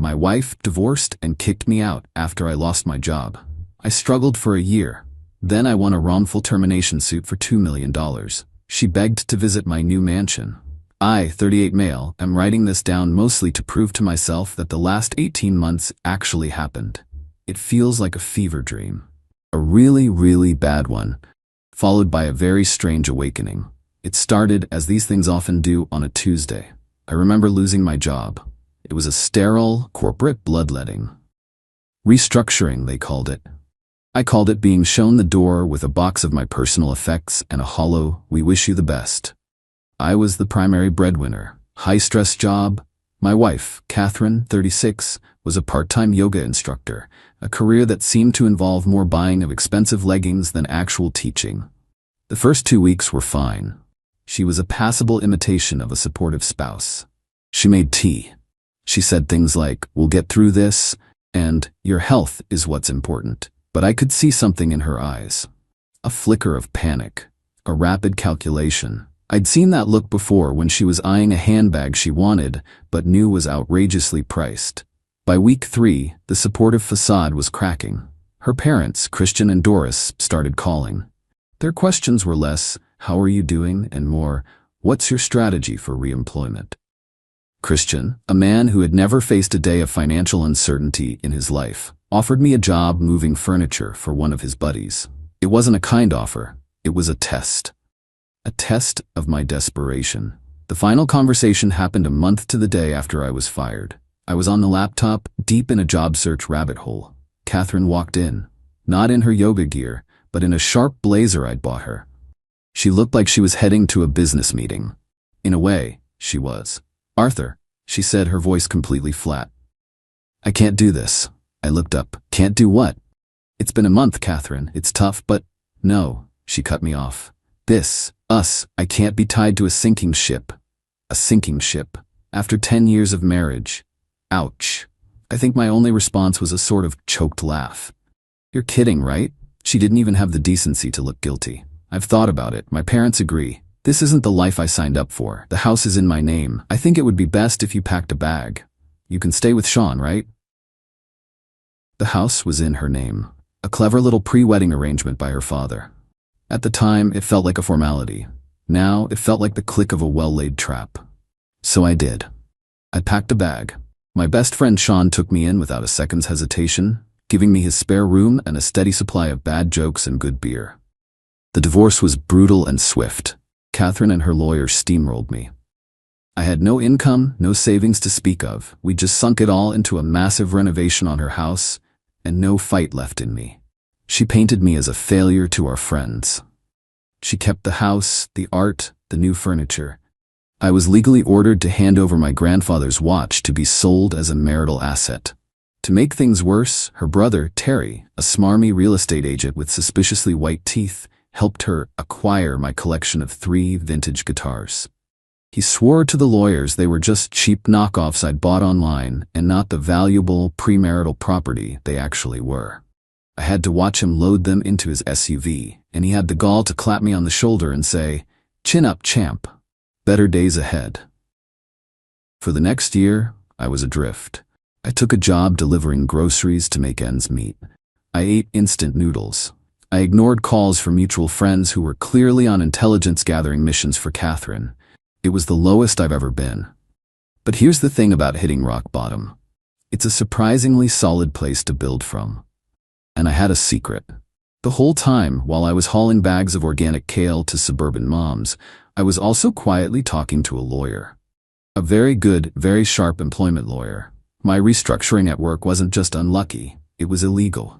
My wife divorced and kicked me out after I lost my job. I struggled for a year. Then I won a wrongful termination suit for $2 million. She begged to visit my new mansion. I, 38 male, am writing this down mostly to prove to myself that the last 18 months actually happened. It feels like a fever dream. A really, really bad one, followed by a very strange awakening. It started, as these things often do, on a Tuesday. I remember losing my job. It was a sterile, corporate bloodletting. Restructuring, they called it. I called it being shown the door with a box of my personal effects and a hollow, "We wish you the best." I was the primary breadwinner. High-stress job. My wife, Catherine, 36, was a part-time yoga instructor, a career that seemed to involve more buying of expensive leggings than actual teaching. The first 2 weeks were fine. She was a passable imitation of a supportive spouse. She made tea. She said things like, "We'll get through this," and "Your health is what's important." But I could see something in her eyes. A flicker of panic. A rapid calculation. I'd seen that look before when she was eyeing a handbag she wanted, but knew was outrageously priced. By week 3, the supportive facade was cracking. Her parents, Christian and Doris, started calling. Their questions were less, "How are you doing?" and more, "What's your strategy for reemployment?" Christian, a man who had never faced a day of financial uncertainty in his life, offered me a job moving furniture for one of his buddies. It wasn't a kind offer, it was a test. A test of my desperation. The final conversation happened a month to the day after I was fired. I was on the laptop, deep in a job search rabbit hole. Catherine walked in, not in her yoga gear, but in a sharp blazer I'd bought her. She looked like she was heading to a business meeting. In a way, she was. "Arthur," she said, her voice completely flat. "I can't do this." I looked up. "Can't do what?" "It's been a month, Catherine. It's tough, but..." "No," she cut me off. Us, I can't be tied to a sinking ship. A sinking ship. After 10 years of marriage. Ouch. I think my only response was a sort of choked laugh. "You're kidding, right?" She didn't even have the decency to look guilty. "I've thought about it. My parents agree. This isn't the life I signed up for. The house is in my name. I think it would be best if you packed a bag. You can stay with Sean, right?" The house was in her name. A clever little pre-wedding arrangement by her father. At the time, it felt like a formality. Now, it felt like the click of a well-laid trap. So I did. I packed a bag. My best friend Sean took me in without a second's hesitation, giving me his spare room and a steady supply of bad jokes and good beer. The divorce was brutal and swift. Catherine and her lawyer steamrolled me. I had no income, no savings to speak of. We just sunk it all into a massive renovation on her house, and no fight left in me. She painted me as a failure to our friends. She kept the house, the art, the new furniture. I was legally ordered to hand over my grandfather's watch to be sold as a marital asset. To make things worse, her brother, Terry, a smarmy real estate agent with suspiciously white teeth, helped her acquire my collection of 3 vintage guitars. He swore to the lawyers they were just cheap knockoffs I'd bought online and not the valuable premarital property they actually were. I had to watch him load them into his SUV, and he had the gall to clap me on the shoulder and say, "Chin up, champ. Better days ahead." For the next year, I was adrift. I took a job delivering groceries to make ends meet. I ate instant noodles. I ignored calls from mutual friends who were clearly on intelligence-gathering missions for Catherine. It was the lowest I've ever been. But here's the thing about hitting rock bottom. It's a surprisingly solid place to build from. And I had a secret. The whole time, while I was hauling bags of organic kale to suburban moms, I was also quietly talking to a lawyer. A very good, very sharp employment lawyer. My restructuring at work wasn't just unlucky, it was illegal.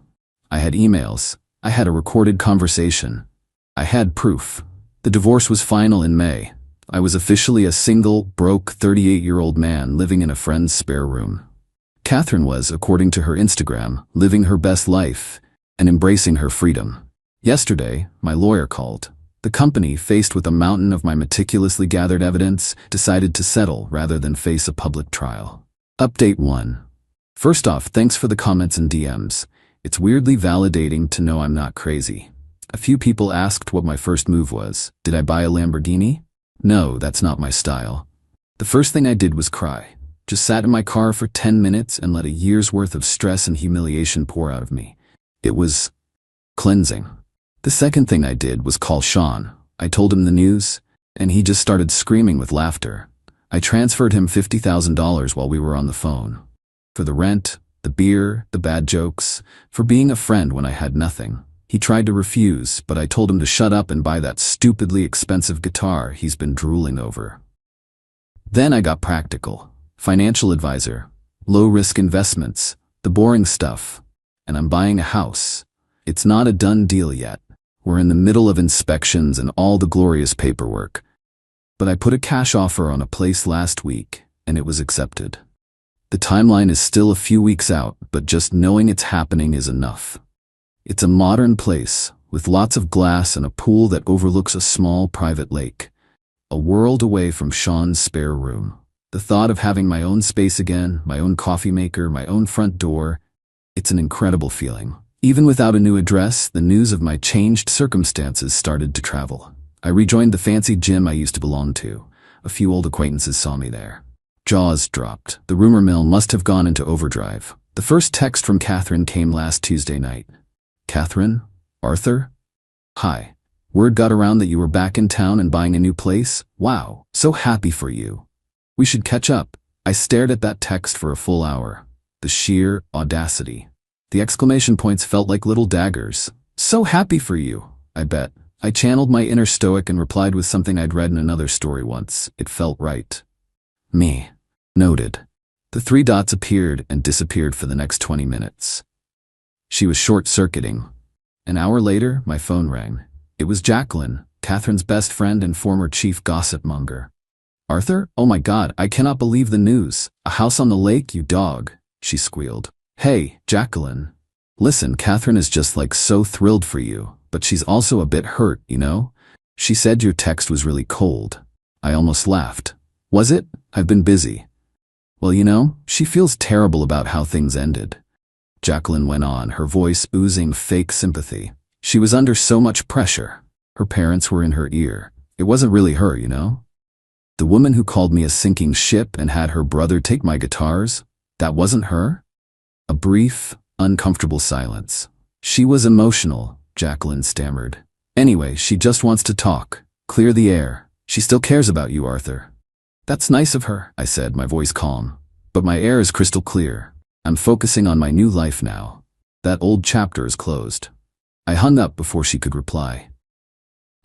I had emails. I had a recorded conversation. I had proof. The divorce was final in May. I was officially a single, broke 38-year-old man living in a friend's spare room. Catherine was, according to her Instagram, living her best life and embracing her freedom. Yesterday, my lawyer called. The company, faced with a mountain of my meticulously gathered evidence, decided to settle rather than face a public trial. Update 1. First off, thanks for the comments and DMs. It's weirdly validating to know I'm not crazy. A few people asked what my first move was. Did I buy a Lamborghini? No, that's not my style. The first thing I did was cry. Just sat in my car for 10 minutes and let a year's worth of stress and humiliation pour out of me. It was cleansing. The second thing I did was call Sean. I told him the news, and he just started screaming with laughter. I transferred him $50,000 while we were on the phone. For the rent, the beer, the bad jokes, for being a friend when I had nothing. He tried to refuse, but I told him to shut up and buy that stupidly expensive guitar he's been drooling over. Then I got practical. Financial advisor, low-risk investments, the boring stuff. And I'm buying a house. It's not a done deal yet. We're in the middle of inspections and all the glorious paperwork. But I put a cash offer on a place last week, and it was accepted. The timeline is still a few weeks out, but just knowing it's happening is enough. It's a modern place, with lots of glass and a pool that overlooks a small private lake. A world away from Sean's spare room. The thought of having my own space again, my own coffee maker, my own front door, it's an incredible feeling. Even without a new address, the news of my changed circumstances started to travel. I rejoined the fancy gym I used to belong to. A few old acquaintances saw me there. Jaws dropped. The rumor mill must have gone into overdrive. The first text from Catherine came last Tuesday night. Catherine? Arthur? Hi. Word got around that you were back in town and buying a new place? Wow, so happy for you. We should catch up. I stared at that text for a full hour. The sheer audacity. The exclamation points felt like little daggers. So happy for you, I bet. I channeled my inner stoic and replied with something I'd read in another story once. It felt right. Me. Noted. The 3 dots appeared and disappeared for the next 20 minutes. She was short-circuiting. An hour later, my phone rang. It was Jacqueline, Catherine's best friend and former chief gossip monger. Arthur? Oh my God, I cannot believe the news. A house on the lake, you dog, she squealed. Hey, Jacqueline. Listen, Catherine is just like so thrilled for you, but she's also a bit hurt, you know? She said your text was really cold. I almost laughed. Was it? I've been busy. Well, you know, she feels terrible about how things ended. Jacqueline went on, her voice oozing fake sympathy. She was under so much pressure. Her parents were in her ear. It wasn't really her, you know? The woman who called me a sinking ship and had her brother take my guitars, that wasn't her? A brief, uncomfortable silence. She was emotional, Jacqueline stammered. Anyway, she just wants to talk, clear the air. She still cares about you, Arthur. That's nice of her, I said, my voice calm. But my air is crystal clear. I'm focusing on my new life now. That old chapter is closed. I hung up before she could reply.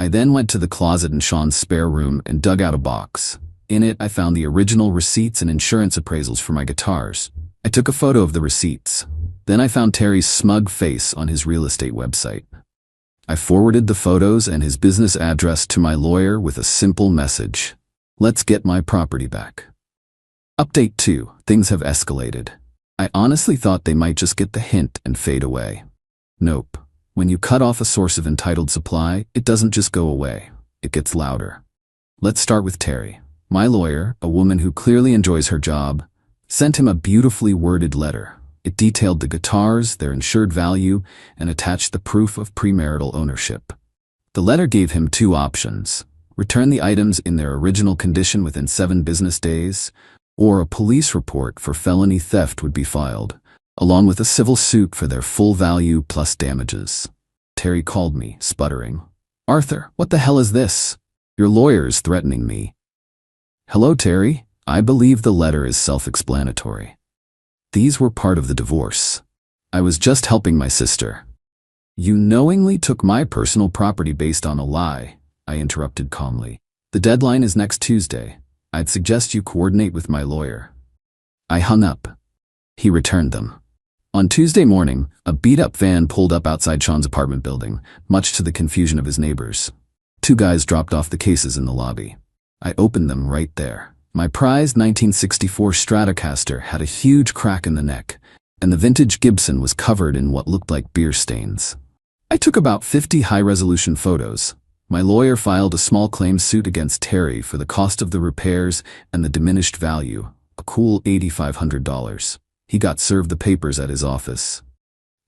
I then went to the closet in Sean's spare room and dug out a box. In it, I found the original receipts and insurance appraisals for my guitars. I took a photo of the receipts. Then I found Terry's smug face on his real estate website. I forwarded the photos and his business address to my lawyer with a simple message. Let's get my property back. Update 2. Things have escalated. I honestly thought they might just get the hint and fade away. Nope. When you cut off a source of entitled supply, it doesn't just go away. It gets louder. Let's start with Terry. My lawyer, a woman who clearly enjoys her job, sent him a beautifully worded letter. It detailed the guitars, their insured value, and attached the proof of premarital ownership. The letter gave him 2 options. Return the items in their original condition within 7 business days, or a police report for felony theft would be filed, along with a civil suit for their full value plus damages. Terry called me, sputtering. Arthur, what the hell is this? Your lawyer is threatening me. Hello, Terry. I believe the letter is self-explanatory. These were part of the divorce. I was just helping my sister. You knowingly took my personal property based on a lie, I interrupted calmly. The deadline is next Tuesday. I'd suggest you coordinate with my lawyer. I hung up. He returned them. On Tuesday morning, a beat-up van pulled up outside Sean's apartment building, much to the confusion of his neighbors. 2 guys dropped off the cases in the lobby. I opened them right there. My prized 1964 Stratocaster had a huge crack in the neck, and the vintage Gibson was covered in what looked like beer stains. I took about 50 high-resolution photos. My lawyer filed a small claims suit against Terry for the cost of the repairs and the diminished value, a cool $8,500. He got served the papers at his office,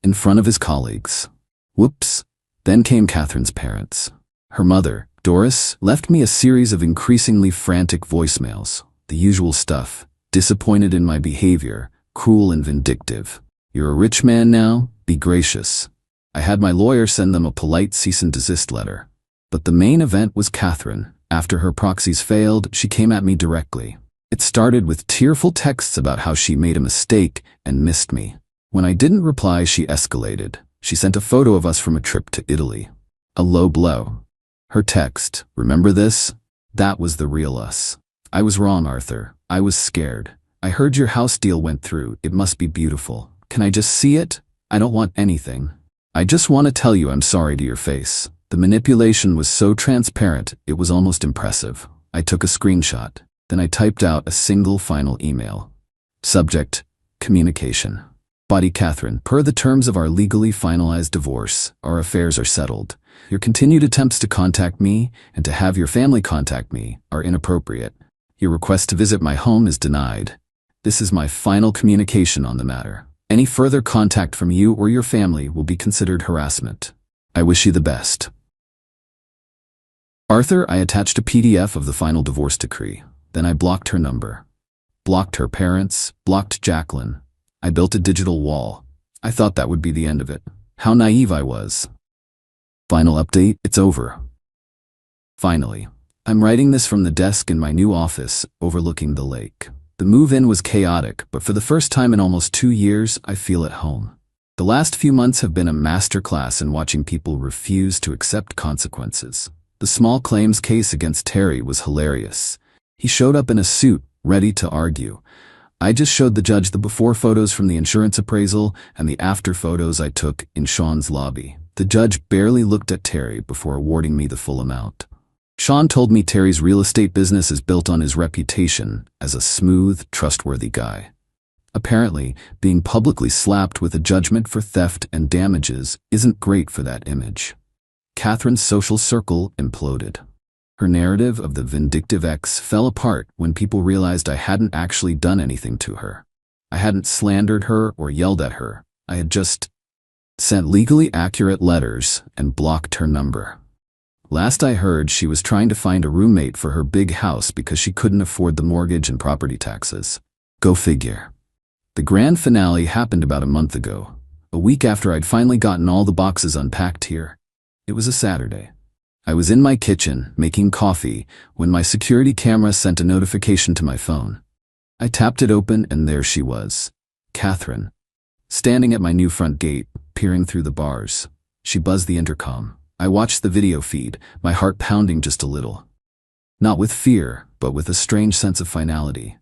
in front of his colleagues. Whoops. Then came Catherine's parents. Her mother, Doris, left me a series of increasingly frantic voicemails, the usual stuff. disappointed in my behavior, cruel and vindictive. You're a rich man now, be gracious. I had my lawyer send them a polite cease and desist letter. But the main event was Catherine. After her proxies failed, she came at me directly. It started with tearful texts about how she made a mistake and missed me. When I didn't reply, she escalated. She sent a photo of us from a trip to Italy. A low blow. Her text, remember this? That was the real us. I was wrong, Arthur. I was scared. I heard your house deal went through. It must be beautiful. Can I just see it? I don't want anything. I just want to tell you I'm sorry to your face. The manipulation was so transparent, it was almost impressive. I took a screenshot. Then I typed out a single final email. Subject, communication. Body Catherine, per the terms of our legally finalized divorce, our affairs are settled. Your continued attempts to contact me and to have your family contact me are inappropriate. Your request to visit my home is denied. This is my final communication on the matter. Any further contact from you or your family will be considered harassment. I wish you the best. Arthur, I attached a PDF of the final divorce decree. Then I blocked her number. Blocked her parents, blocked Jacqueline. I built a digital wall. I thought that would be the end of it. How naive I was. Final update, it's over. Finally, I'm writing this from the desk in my new office overlooking the lake. The move-in was chaotic, but for the first time in almost 2 years, I feel at home. The last few months have been a masterclass in watching people refuse to accept consequences. The small claims case against Terry was hilarious. He showed up in a suit, ready to argue. I just showed the judge the before photos from the insurance appraisal and the after photos I took in Sean's lobby. The judge barely looked at Terry before awarding me the full amount. Sean told me Terry's real estate business is built on his reputation as a smooth, trustworthy guy. Apparently, being publicly slapped with a judgment for theft and damages isn't great for that image. Catherine's social circle imploded. Her narrative of the vindictive ex fell apart when people realized I hadn't actually done anything to her. I hadn't slandered her or yelled at her. I had just sent legally accurate letters and blocked her number. Last I heard, she was trying to find a roommate for her big house because she couldn't afford the mortgage and property taxes. Go figure. The grand finale happened about a month ago, a week after I'd finally gotten all the boxes unpacked here. It was a Saturday. I was in my kitchen, making coffee, when my security camera sent a notification to my phone. I tapped it open and there she was, Catherine, standing at my new front gate, peering through the bars. She buzzed the intercom. I watched the video feed, my heart pounding just a little. Not with fear, but with a strange sense of finality.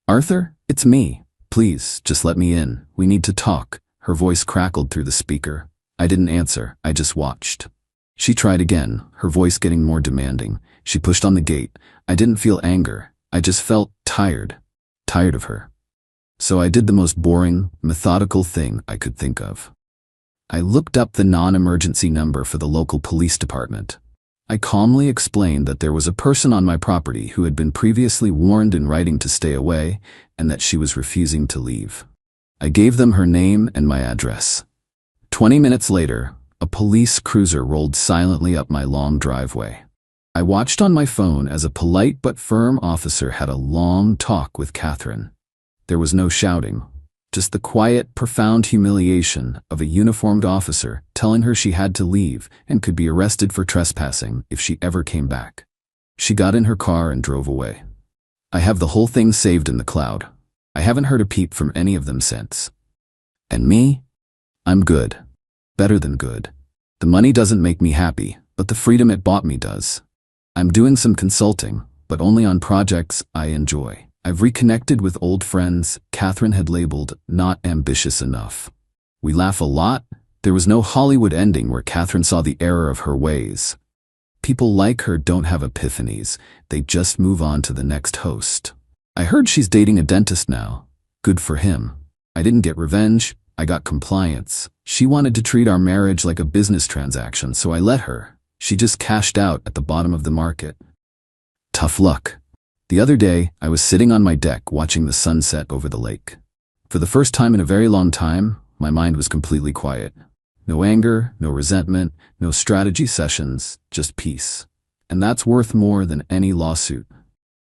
Arthur, it's me. Please, just let me in. We need to talk. Her voice crackled through the speaker. I didn't answer, I just watched. She tried again, her voice getting more demanding. She pushed on the gate. I didn't feel anger. I just felt tired. Tired of her. So I did the most boring, methodical thing I could think of. I looked up the non-emergency number for the local police department. I calmly explained that there was a person on my property who had been previously warned in writing to stay away and that she was refusing to leave. I gave them her name and my address. 20 minutes later, a police cruiser rolled silently up my long driveway. I watched on my phone as a polite but firm officer had a long talk with Catherine. There was no shouting, just the quiet, profound humiliation of a uniformed officer telling her she had to leave and could be arrested for trespassing if she ever came back. She got in her car and drove away. I have the whole thing saved in the cloud. I haven't heard a peep from any of them since. And me? I'm good. Better than good. The money doesn't make me happy, but the freedom it bought me does. I'm doing some consulting, but only on projects I enjoy. I've reconnected with old friends Catherine had labeled not ambitious enough. We laugh a lot. There was no Hollywood ending where Catherine saw the error of her ways. People like her don't have epiphanies. They just move on to the next host. I heard she's dating a dentist now. Good for him. I didn't get revenge. I got compliance. She wanted to treat our marriage like a business transaction, so I let her. She just cashed out at the bottom of the market. Tough luck. The other day, I was sitting on my deck watching the sunset over the lake. For the first time in a very long time, my mind was completely quiet. No anger, no resentment, no strategy sessions, just peace. And that's worth more than any lawsuit.